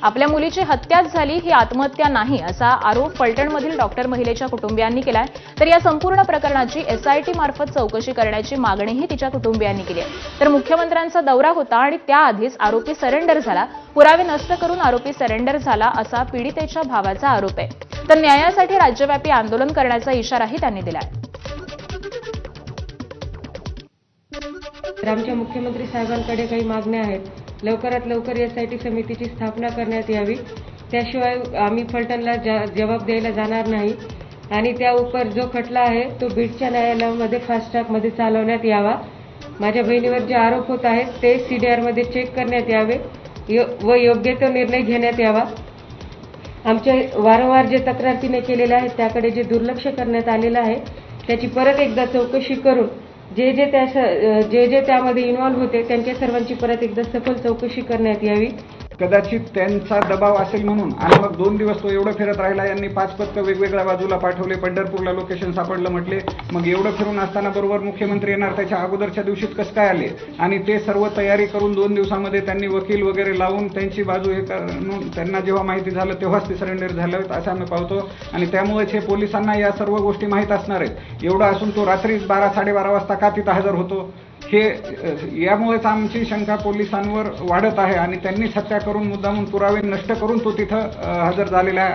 आपल्या मुलीची हत्याच झाली, ही आत्महत्या नाही असा आरोप फलटणमधील डॉक्टर महिलेच्या कुटुंबियांनी केलाय। तर या संपूर्ण प्रकरणाची SIT मार्फत चौकशी करण्याची मागणीही तिच्या कुटुंबियांनी केली आहे। तर मुख्यमंत्र्यांचा दौरा होता आणि त्याआधीच आरोपी सरेंडर झाला, पुरावे नष्ट करून आरोपी सरेंडर झाला असा पीडितेच्या भावाचा आरोप आहे। तर न्यायासाठी राज्यव्यापी आंदोलन करण्याचा इशाराही त्यांनी दिलाय। आमच्या मुख्यमंत्री साहेबांकडे काही मागण्या आहेत। लवकरात लवकर SIT समितीची स्थापना करण्यात यावी, त्याशिवाय आम्ही फलटणला जबाब द्यायला जाणार नाही आणि त्या उपर जो खटला आहे तो बीडच्या न्यायालयामध्ये फास्ट ट्रॅकमध्ये चालवण्यात यावा। माझ्या बहिणीवर जे आरोप होत आहेत ते CDR मध्ये चेक करण्यात यावे व योग्य तो निर्णय घेण्यात यावा। आमच्या वारंवार जे तक्रार तिने केलेल्या आहेत त्याकडे जे दुर्लक्ष करण्यात आलेलं आहे त्याची परत एकदा चौकशी करून जे जे त्यामध्ये इन्व्हॉल्व होते त्यांच्या सर्वांची परत एकदा सखोल चौकशी करण्यात यावी। कदाचित त्यांचा दबाव असेल म्हणून आणि मग 2 दिवस तो एवढं फिरत राहिला। यांनी 5 पथकं वेगवेगळ्या बाजूला पाठवले, पंढरपूरला लोकेशन सापडलं म्हटले। मग एवढं फिरून असताना बरोबर मुख्यमंत्री येणार त्याच्या अगोदरच्या दिवशीच कसं काय आले आणि ते सर्व तयारी करून 2 दिवसामध्ये त्यांनी वकील वगैरे लावून त्यांची बाजू हे करून त्यांना जेव्हा माहिती झालं तेव्हाच ते सरेंडर झाले असं आम्ही पाहतो आणि त्यामुळेच हे पोलिसांना या सर्व गोष्टी माहीत असणार आहेत। एवढं असून तो रात्री 12-12:30 वाजता का तिथं हजर होतो हे यामुळेच आमची शंका पोलिसांवर वाढत आहे आणि त्यांनीच हत्या करून मुद्दामून पुरावे नष्ट करून तो तिथं हजर झालेला आहे।